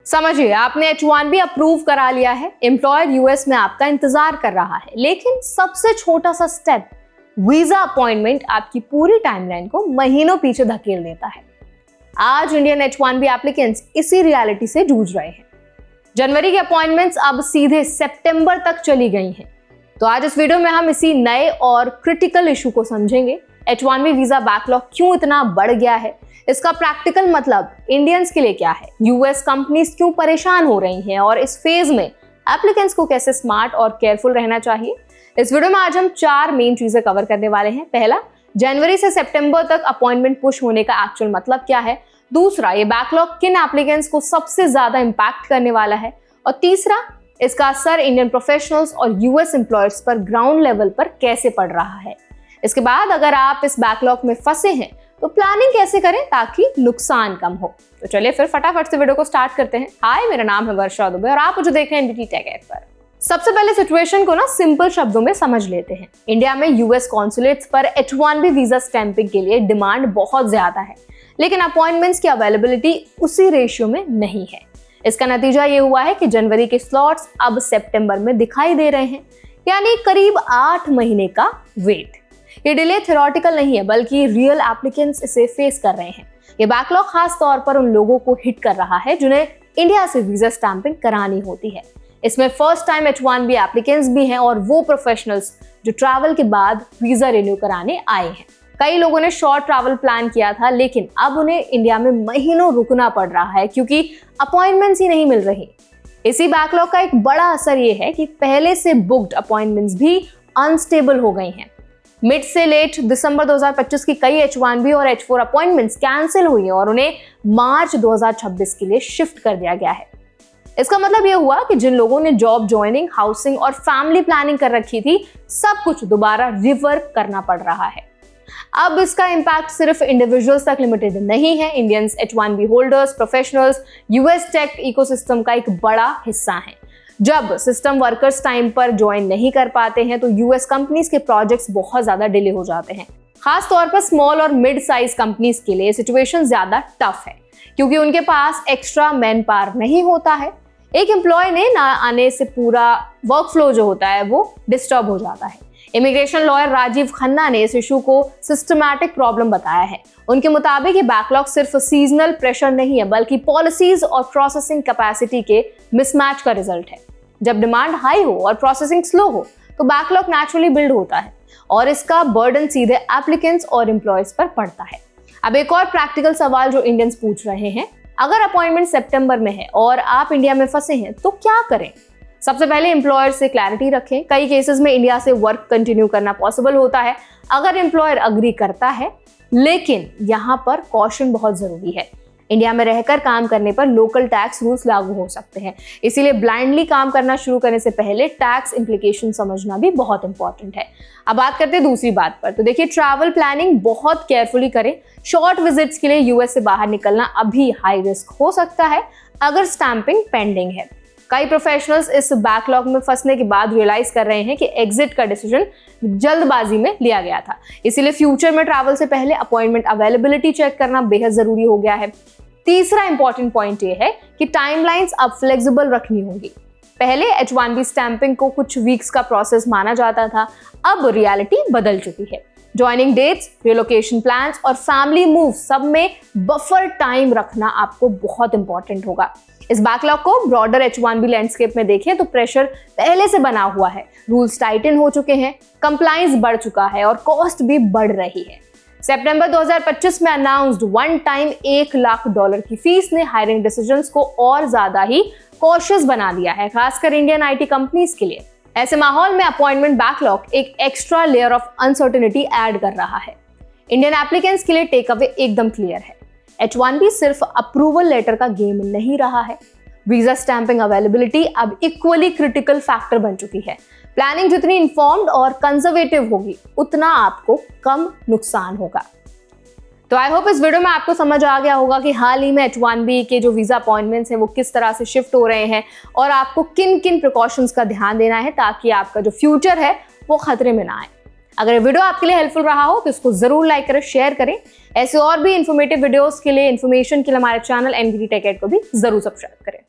समझिए, आपने H1B approve करा लिया है, एम्प्लॉयर यूएस में आपका इंतजार कर रहा है, लेकिन सबसे छोटा सा स्टेप वीजा अपॉइंटमेंट आपकी पूरी टाइमलाइन को महीनों पीछे धकेल देता है। आज इंडियन H1B एप्लीकेंट्स इसी रियलिटी से जूझ रहे हैं। जनवरी के अपॉइंटमेंट्स अब सीधे सितंबर तक चली गई हैं। तो आज इस वीडियो में हम इसी नए और क्रिटिकल इशू को समझेंगे। H1B वीजा बैकलॉग क्यों इतना बढ़ गया है, इसका प्रैक्टिकल मतलब इंडियंस के लिए क्या है, यूएस कंपनीज क्यों परेशान हो रही हैं और इस फेज में एप्लीकेंट्स को कैसे स्मार्ट और केयरफुल रहना चाहिए। इस वीडियो में आज हम 4 मेन चीजें कवर करने वाले हैं। पहला, जनवरी से सितंबर तक अपॉइंटमेंट पुश होने का एक्चुअल मतलब क्या है। दूसरा, ये बैकलॉग किन एप्लीकेंट्स को सबसे ज्यादा इंपैक्ट करने वाला है। और तीसरा, इसका असर इंडियन प्रोफेशनल्स और यूएस एम्प्लॉयर्स पर ग्राउंड लेवल पर कैसे पड़ रहा है। इसके बाद अगर आप इस बैकलॉग में फंसे हैं तो प्लानिंग कैसे करें ताकि नुकसान कम हो। तो चलिए फिर फटाफट से वीडियो को स्टार्ट करते हैं। हाय, मेरा नाम है वर्षा दुबे और आप मुझे देख रहे हैं एनबीटी टेक एड पर। सबसे पहले सिचुएशन को सिंपल शब्दों में समझ लेते हैं। इंडिया में यूएस कॉन्सुलेट्स पर H1B वीजा स्टैंपिंग के लिए डिमांड बहुत ज्यादा है, लेकिन अपॉइंटमेंट्स की अवेलेबिलिटी उसी रेशियो में नहीं है। इसका नतीजा ये हुआ है कि जनवरी के स्लॉट्स अब सितंबर में दिखाई दे रहे हैं, यानी करीब 8 महीने का वेट। ये डिले थ्योरेटिकल नहीं है, बल्कि रियल एप्लीकेंट्स इसे फेस कर रहे हैं। ये बैकलॉग खास तौर पर उन लोगों को हिट कर रहा है जिन्हें इंडिया से वीजा स्टैंपिंग करानी होती है। इसमें फर्स्ट टाइम H1B एप्लीकेंट्स भी हैं और वो प्रोफेशनल्स जो ट्रैवल के बाद वीजा रिन्यू कराने आए हैं। कई लोगों ने शॉर्ट ट्रैवल प्लान किया था, लेकिन अब उन्हें इंडिया में महीनों रुकना पड़ रहा है क्योंकि अपॉइंटमेंट्स ही नहीं मिल रही। इसी बैकलॉग का एक बड़ा असर ये है कि पहले से बुक्ड अपॉइंटमेंट्स भी अनस्टेबल हो गई हैं। मिड से लेट दिसंबर 2025 की कई H1B और H4 अपॉइंटमेंट्स कैंसिल हुई हैं और उन्हें मार्च 2026 के लिए शिफ्ट कर दिया गया है। इसका मतलब यह हुआ कि जिन लोगों ने जॉब ज्वाइनिंग, हाउसिंग और फैमिली प्लानिंग कर रखी थी, सब कुछ दोबारा रिवर्क करना पड़ रहा है। अब इसका इम्पैक्ट सिर्फ इंडिविजुअल्स तक लिमिटेड नहीं है। Indians, H1B holders, professionals US tech ecosystem का एक बड़ा हिस्सा है। जब सिस्टम वर्कर्स टाइम पर ज्वाइन नहीं कर पाते हैं तो यूएस कंपनीज के प्रोजेक्ट्स बहुत ज्यादा डिले हो जाते हैं। खास तौर पर स्मॉल और मिड साइज कंपनीज के लिए सिचुएशन ज्यादा टफ है क्योंकि उनके पास एक्स्ट्रा मैन पावर नहीं होता है। एक एम्प्लॉय ने ना आने से पूरा वर्क फ्लो जो होता है वो डिस्टर्ब हो जाता है। इमिग्रेशन लॉयर राजीव खन्ना ने इस इशू को सिस्टमैटिक प्रॉब्लम बताया है। उनके मुताबिक ये बैकलॉग सिर्फ सीजनल प्रेशर नहीं है, बल्कि पॉलिसीज और प्रोसेसिंग कैपेसिटी के मिसमैच का रिजल्ट है। जब डिमांड हाई हो और प्रोसेसिंग स्लो हो तो बैकलॉग नेचुरली बिल्ड होता है और इसका बर्डन सीधे एप्लीकेंट्स और एम्प्लॉयर्स पर पड़ता है। अब एक और प्रैक्टिकल सवाल जो इंडियंस पूछ रहे हैं, अगर अपॉइंटमेंट सितंबर में है और आप इंडिया में फंसे हैं तो क्या करें। सबसे पहले एम्प्लॉयर से क्लैरिटी रखें। कई केसेस में इंडिया से वर्क कंटिन्यू करना पॉसिबल होता है अगर एम्प्लॉयर अग्री करता है, लेकिन यहाँ पर कॉशन बहुत जरूरी है। इंडिया में रहकर काम करने पर लोकल टैक्स रूल्स लागू हो सकते हैं, इसीलिए ब्लाइंडली काम करना शुरू करने से पहले टैक्स इंप्लीकेशन समझना भी बहुत इंपॉर्टेंट है। अब बात करते हैं दूसरी बात पर। तो देखिए, ट्रैवल प्लानिंग बहुत केयरफुली करें। शॉर्ट विजिट्स के लिए यूएस से बाहर निकलना अभी हाई रिस्क हो सकता है अगर स्टैंपिंग पेंडिंग है। कई प्रोफेशनल्स इस बैकलॉग में फंसने के बाद रियलाइज कर रहे हैं कि एग्जिट का डिसीजन जल्दबाजी में लिया गया था, इसीलिए फ्यूचर में ट्रैवल से पहले अपॉइंटमेंट अवेलेबिलिटी चेक करना बेहद जरूरी हो गया है। तीसरा इंपॉर्टेंट पॉइंट ये है कि टाइमलाइंस अब फ्लेक्सिबल रखनी होगी। पहले H1B स्टैंपिंग को कुछ वीक्स का प्रोसेस माना जाता था, अब रियलिटी बदल चुकी है। ज्वाइनिंग डेट्स, रिलोकेशन प्लान्स और फैमिली मूव सब में बफर टाइम रखना आपको बहुत इंपॉर्टेंट होगा। इस बैकलॉग को ब्रॉडर H1B लैंडस्केप में देखें तो प्रेशर पहले से बना हुआ है, रूल्स टाइटन हो चुके हैं, कंप्लायंस बढ़ चुका है और कॉस्ट भी बढ़ रही है। सितंबर 2025 में अनाउंस्ड वन टाइम $1 लाख की फीस ने हायरिंग डिसीजंस को और ज्यादा ही कॉशियस बना दिया है, खासकर इंडियन आईटी कंपनीज के लिए। ऐसे माहौल में अपॉइंटमेंट बैकलॉग एक extra layer of uncertainty add कर रहा है। इंडियन एप्लीकेंट्स के लिए टेक अवे एकदम क्लियर है। H1B सिर्फ अप्रूवल लेटर का गेम नहीं रहा है। वीजा स्टैंपिंग अवेलेबिलिटी अब इक्वली क्रिटिकल फैक्टर बन चुकी है। प्लानिंग जितनी इन्फॉर्म्ड और कंजर्वेटिव होगी, उतना आपको कम नुकसान होगा। तो आई होप इस वीडियो में आपको समझ आ गया होगा कि हाल ही में H1B के जो वीजा अपॉइंटमेंट्स हैं वो किस तरह से शिफ्ट हो रहे हैं और आपको किन किन प्रिकॉशंस का ध्यान देना है ताकि आपका जो फ्यूचर है वो खतरे में ना आए। अगर ये वीडियो आपके लिए हेल्पफुल रहा हो तो इसको जरूर लाइक करें, शेयर करें। ऐसे और भी इन्फॉर्मेटिव वीडियोस के लिए, इन्फॉर्मेशन के लिए हमारे चैनल एनबीटी टेक एड को भी जरूर सब्सक्राइब करें।